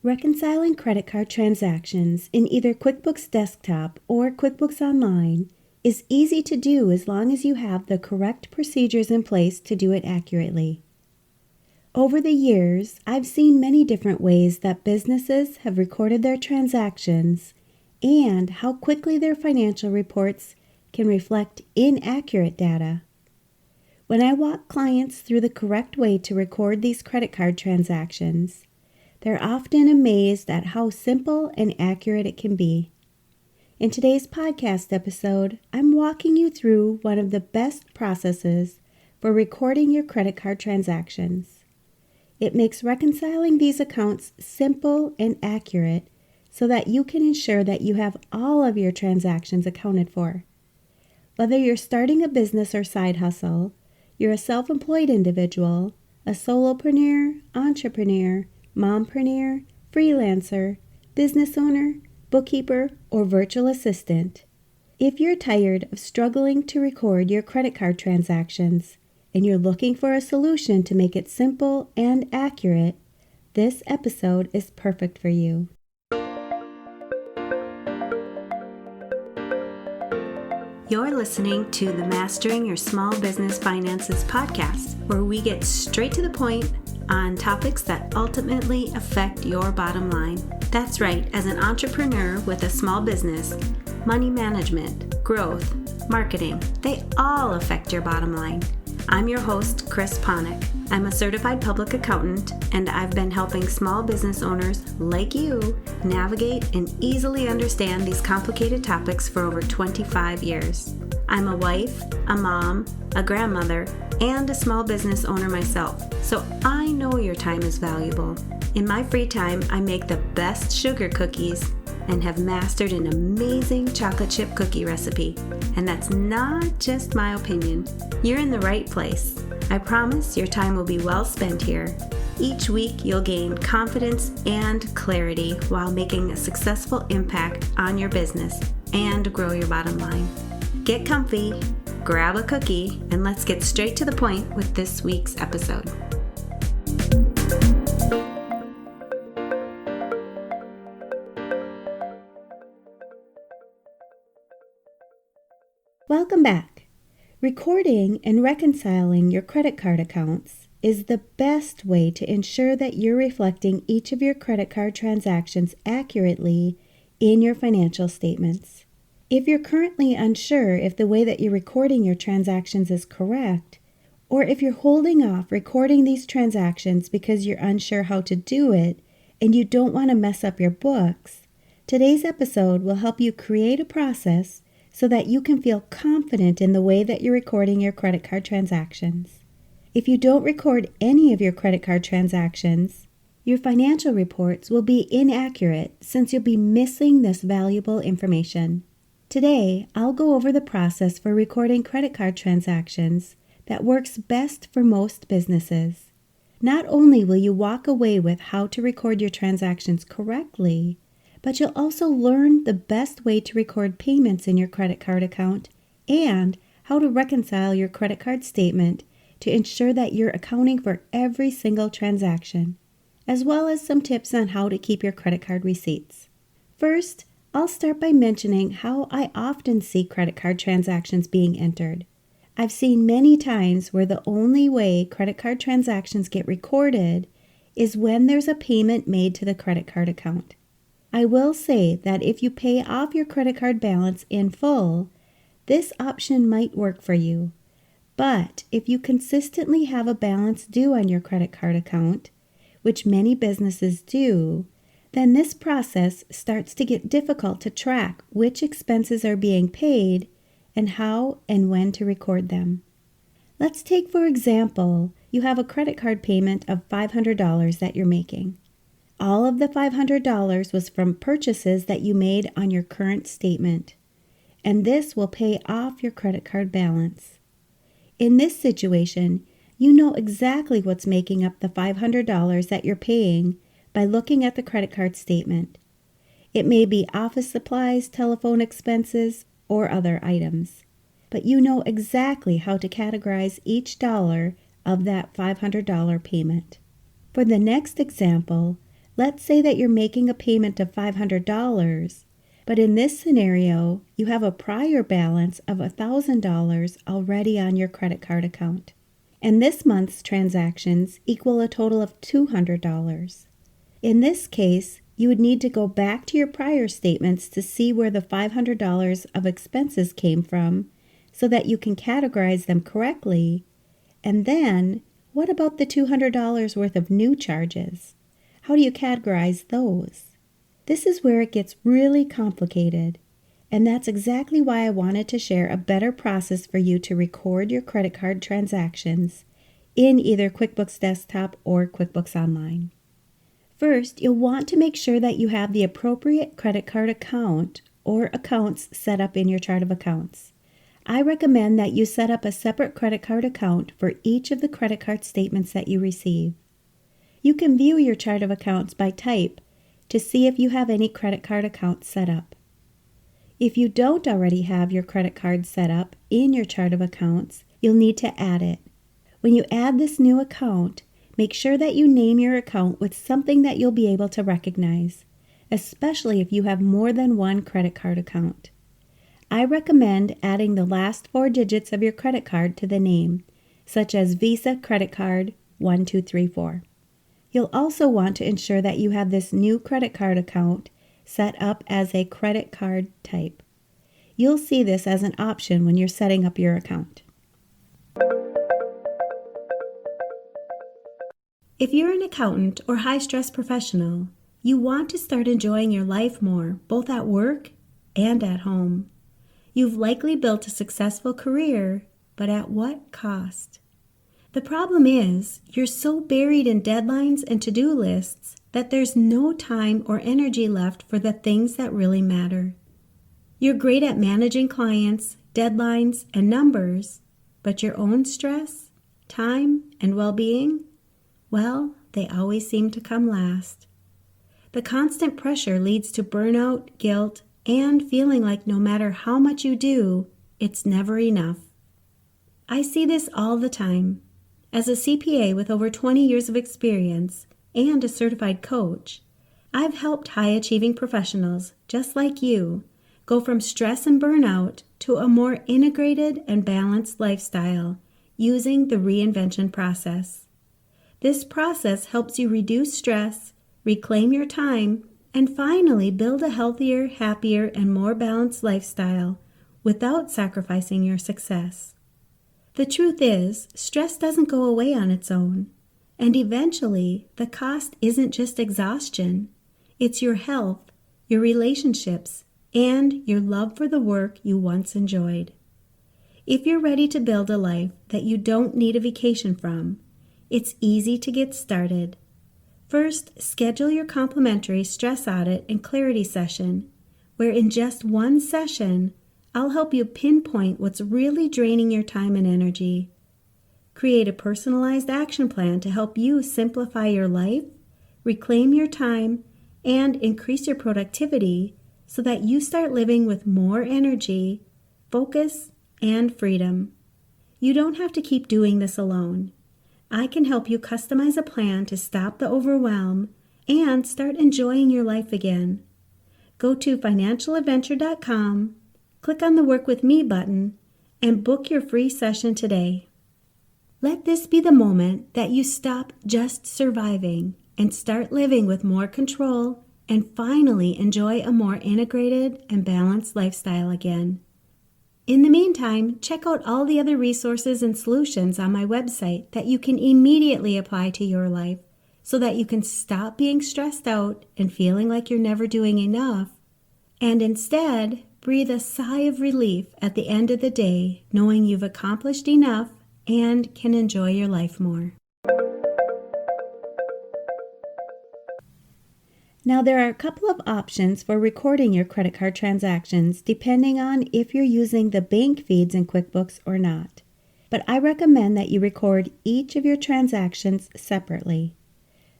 Reconciling credit card transactions in either QuickBooks Desktop or QuickBooks Online is easy to do as long as you have the correct procedures in place to do it accurately. Over the years, I've seen many different ways that businesses have recorded their transactions and how quickly their financial reports can reflect inaccurate data. When I walk clients through the correct way to record these credit card transactions, they're often amazed at how simple and accurate it can be. In today's podcast episode, I'm walking you through one of the best processes for recording your credit card transactions. It makes reconciling these accounts simple and accurate so that you can ensure that you have all of your transactions accounted for. Whether you're starting a business or side hustle, you're a self-employed individual, a solopreneur, entrepreneur, mompreneur, freelancer, business owner, bookkeeper, or virtual assistant. If you're tired of struggling to record your credit card transactions and you're looking for a solution to make it simple and accurate, this episode is perfect for you. You're listening to the Mastering Your Small Business Finances podcast, where we get straight to the point on topics that ultimately affect your bottom line. That's right, as an entrepreneur with a small business, money management, growth, marketing, they all affect your bottom line. I'm your host, Chris Ponick. I'm a certified public accountant, and I've been helping small business owners like you navigate and easily understand these complicated topics for over 25 years. I'm a wife, a mom, a grandmother, and a small business owner myself, so I know your time is valuable. In my free time, I make the best sugar cookies and have mastered an amazing chocolate chip cookie recipe. And that's not just my opinion. You're in the right place. I promise your time will be well spent here. Each week, you'll gain confidence and clarity while making a successful impact on your business and grow your bottom line. Get comfy, grab a cookie, and let's get straight to the point with this week's episode. Welcome back. Recording and reconciling your credit card accounts is the best way to ensure that you're reflecting each of your credit card transactions accurately in your financial statements. If you're currently unsure if the way that you're recording your transactions is correct, or if you're holding off recording these transactions because you're unsure how to do it and you don't want to mess up your books, today's episode will help you create a process so that you can feel confident in the way that you're recording your credit card transactions. If you don't record any of your credit card transactions, your financial reports will be inaccurate since you'll be missing this valuable information. Today, I'll go over the process for recording credit card transactions that works best for most businesses. Not only will you walk away with how to record your transactions correctly, but you'll also learn the best way to record payments in your credit card account and how to reconcile your credit card statement to ensure that you're accounting for every single transaction, as well as some tips on how to keep your credit card receipts. First, I'll start by mentioning how I often see credit card transactions being entered. I've seen many times where the only way credit card transactions get recorded is when there's a payment made to the credit card account. I will say that if you pay off your credit card balance in full, this option might work for you. But if you consistently have a balance due on your credit card account, which many businesses do, then this process starts to get difficult to track which expenses are being paid and how and when to record them. Let's take, for example, you have a credit card payment of $500 that you're making. All of the $500 was from purchases that you made on your current statement, and this will pay off your credit card balance. In this situation, you know exactly what's making up the $500 that you're paying by looking at the credit card statement. It may be office supplies, telephone expenses, or other items, but you know exactly how to categorize each dollar of that $500 payment. For the next example, Let's say that you're making a payment of $500, but in this scenario, you have a prior balance of $1,000 already on your credit card account. And this month's transactions equal a total of $200. In this case, you would need to go back to your prior statements to see where the $500 of expenses came from so that you can categorize them correctly. And then, what about the $200 worth of new charges? How do you categorize those? This is where it gets really complicated. And that's exactly why I wanted to share a better process for you to record your credit card transactions in either QuickBooks Desktop or QuickBooks Online. First, you'll want to make sure that you have the appropriate credit card account or accounts set up in your chart of accounts. I recommend that you set up a separate credit card account for each of the credit card statements that you receive. You can view your chart of accounts by type to see if you have any credit card accounts set up. If you don't already have your credit card set up in your chart of accounts, you'll need to add it. When you add this new account, make sure that you name your account with something that you'll be able to recognize, especially if you have more than one credit card account. I recommend adding the last 4 digits of your credit card to the name, such as Visa Credit Card 1234. You'll also want to ensure that you have this new credit card account set up as a credit card type. You'll see this as an option when you're setting up your account. If you're an accountant or high-stress professional, you want to start enjoying your life more, both at work and at home. You've likely built a successful career, but at what cost? The problem is, you're so buried in deadlines and to-do lists that there's no time or energy left for the things that really matter. You're great at managing clients, deadlines, and numbers, but your own stress, time, and well-being? Well, they always seem to come last. The constant pressure leads to burnout, guilt, and feeling like no matter how much you do, it's never enough. I see this all the time. As a CPA with over 20 years of experience and a certified coach, I've helped high-achieving professionals, just like you, go from stress and burnout to a more integrated and balanced lifestyle using the reinvention process. This process helps you reduce stress, reclaim your time, and finally build a healthier, happier, and more balanced lifestyle without sacrificing your success. The truth is, stress doesn't go away on its own, and eventually the cost isn't just exhaustion, it's your health, your relationships, and your love for the work you once enjoyed. If you're ready to build a life that you don't need a vacation from, it's easy to get started. First, schedule your complimentary stress audit and clarity session, where in just one session, I'll help you pinpoint what's really draining your time and energy. Create a personalized action plan to help you simplify your life, reclaim your time, and increase your productivity so that you start living with more energy, focus, and freedom. You don't have to keep doing this alone. I can help you customize a plan to stop the overwhelm and start enjoying your life again. Go to financialadventure.com, click on the Work With Me button, and book your free session today. Let this be the moment that you stop just surviving and start living with more control and finally enjoy a more integrated and balanced lifestyle again. In the meantime, check out all the other resources and solutions on my website that you can immediately apply to your life so that you can stop being stressed out and feeling like you're never doing enough, and instead breathe a sigh of relief at the end of the day knowing you've accomplished enough and can enjoy your life more. Now, there are a couple of options for recording your credit card transactions depending on if you're using the bank feeds in QuickBooks or not. But I recommend that you record each of your transactions separately.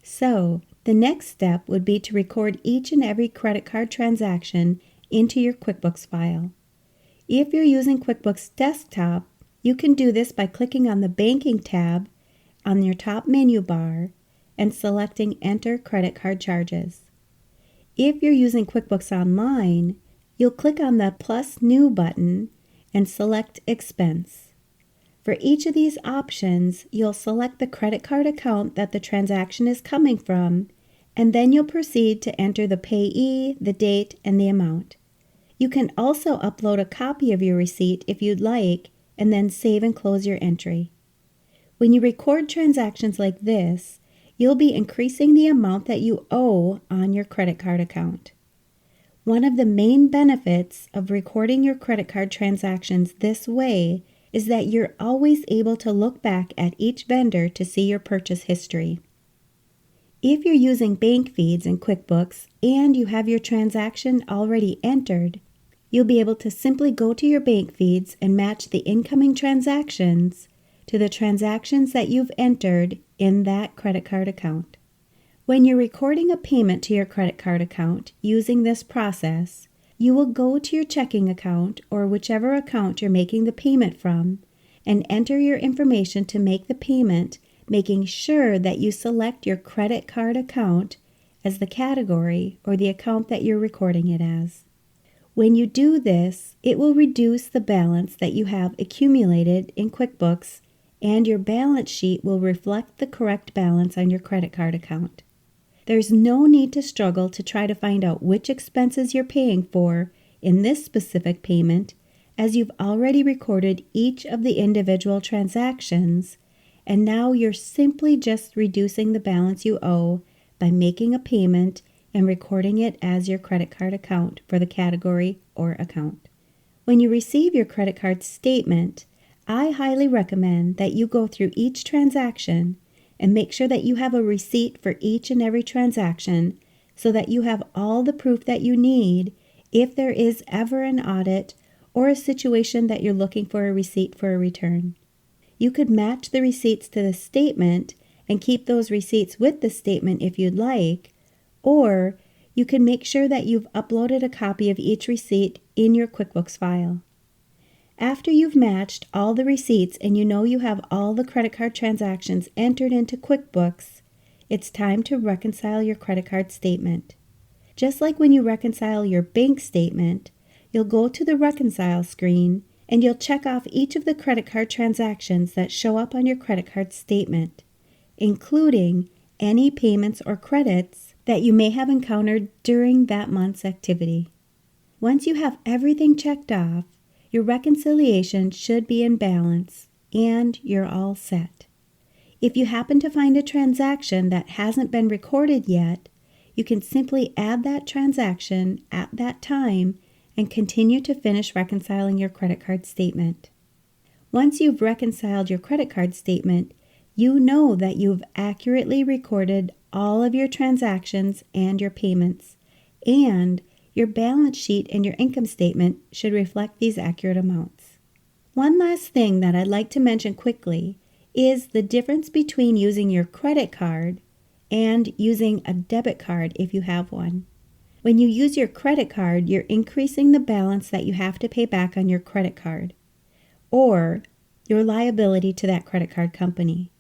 So, the next step would be to record each and every credit card transaction into your QuickBooks file. If you're using QuickBooks Desktop, you can do this by clicking on the Banking tab on your top menu bar and selecting Enter Credit Card Charges. If you're using QuickBooks Online, you'll click on the plus New button and select Expense. For each of these options, you'll select the credit card account that the transaction is coming from, and then you'll proceed to enter the payee, the date, and the amount. You can also upload a copy of your receipt if you'd like, and then save and close your entry. When you record transactions like this, you'll be increasing the amount that you owe on your credit card account. One of the main benefits of recording your credit card transactions this way is that you're always able to look back at each vendor to see your purchase history. If you're using bank feeds in QuickBooks and you have your transaction already entered, you'll be able to simply go to your bank feeds and match the incoming transactions to the transactions that you've entered in that credit card account. When you're recording a payment to your credit card account using this process, you will go to your checking account or whichever account you're making the payment from and enter your information to make the payment, making sure that you select your credit card account as the category or the account that you're recording it as. When you do this, it will reduce the balance that you have accumulated in QuickBooks, and your balance sheet will reflect the correct balance on your credit card account. There's no need to struggle to try to find out which expenses you're paying for in this specific payment, as you've already recorded each of the individual transactions, and now you're simply just reducing the balance you owe by making a payment and recording it as your credit card account for the category or account. When you receive your credit card statement, I highly recommend that you go through each transaction and make sure that you have a receipt for each and every transaction so that you have all the proof that you need if there is ever an audit or a situation that you're looking for a receipt for a return. You could match the receipts to the statement and keep those receipts with the statement if you'd like, or you can make sure that you've uploaded a copy of each receipt in your QuickBooks file. After you've matched all the receipts and you know you have all the credit card transactions entered into QuickBooks, it's time to reconcile your credit card statement. Just like when you reconcile your bank statement, you'll go to the Reconcile screen and you'll check off each of the credit card transactions that show up on your credit card statement, including any payments or credits that you may have encountered during that month's activity. Once you have everything checked off, your reconciliation should be in balance, and you're all set. If you happen to find a transaction that hasn't been recorded yet, you can simply add that transaction at that time and continue to finish reconciling your credit card statement. Once you've reconciled your credit card statement, you know that you've accurately recorded all of your transactions and your payments, and your balance sheet and your income statement should reflect these accurate amounts. One last thing that I'd like to mention quickly is the difference between using your credit card and using a debit card if you have one. When you use your credit card, you're increasing the balance that you have to pay back on your credit card, or your liability to that credit card company.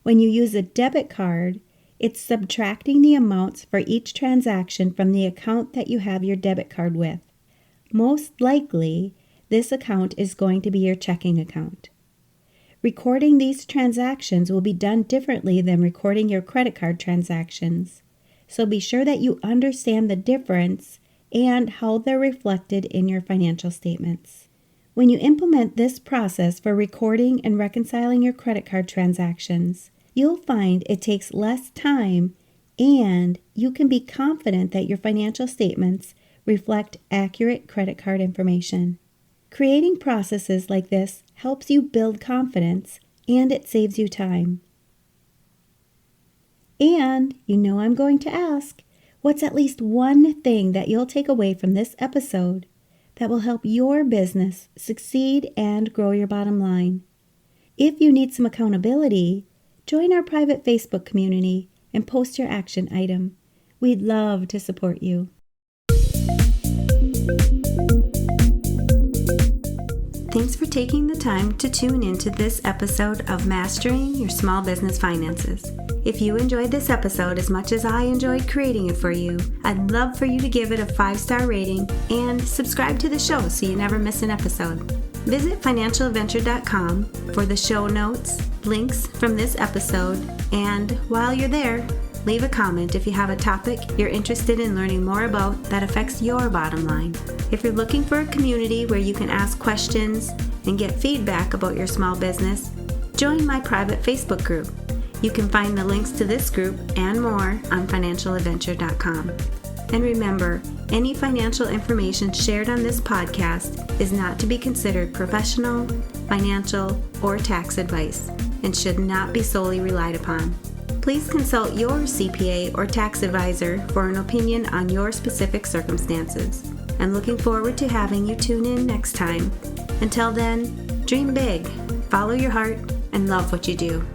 When you use a debit card, it's subtracting the amounts for each transaction from the account that you have your debit card with. Most likely, this account is going to be your checking account. Recording these transactions will be done differently than recording your credit card transactions, so be sure that you understand the difference and how they're reflected in your financial statements. When you implement this process for recording and reconciling your credit card transactions, you'll find it takes less time and you can be confident that your financial statements reflect accurate credit card information. Creating processes like this helps you build confidence and it saves you time. And you know I'm going to ask, what's at least one thing that you'll take away from this episode that will help your business succeed and grow your bottom line? If you need some accountability, join our private Facebook community and post your action item. We'd love to support you. Thanks for taking the time to tune into this episode of Mastering Your Small Business Finances. If you enjoyed this episode as much as I enjoyed creating it for you, I'd love for you to give it a 5-star rating and subscribe to the show so you never miss an episode. Visit financialadventure.com for the show notes, links from this episode, and while you're there, leave a comment if you have a topic you're interested in learning more about that affects your bottom line. If you're looking for a community where you can ask questions and get feedback about your small business, join my private Facebook group. You can find the links to this group and more on financialadventure.com. And remember, any financial information shared on this podcast is not to be considered professional, financial, or tax advice and should not be solely relied upon. Please consult your CPA or tax advisor for an opinion on your specific circumstances. I'm looking forward to having you tune in next time. Until then, dream big, follow your heart, and love what you do.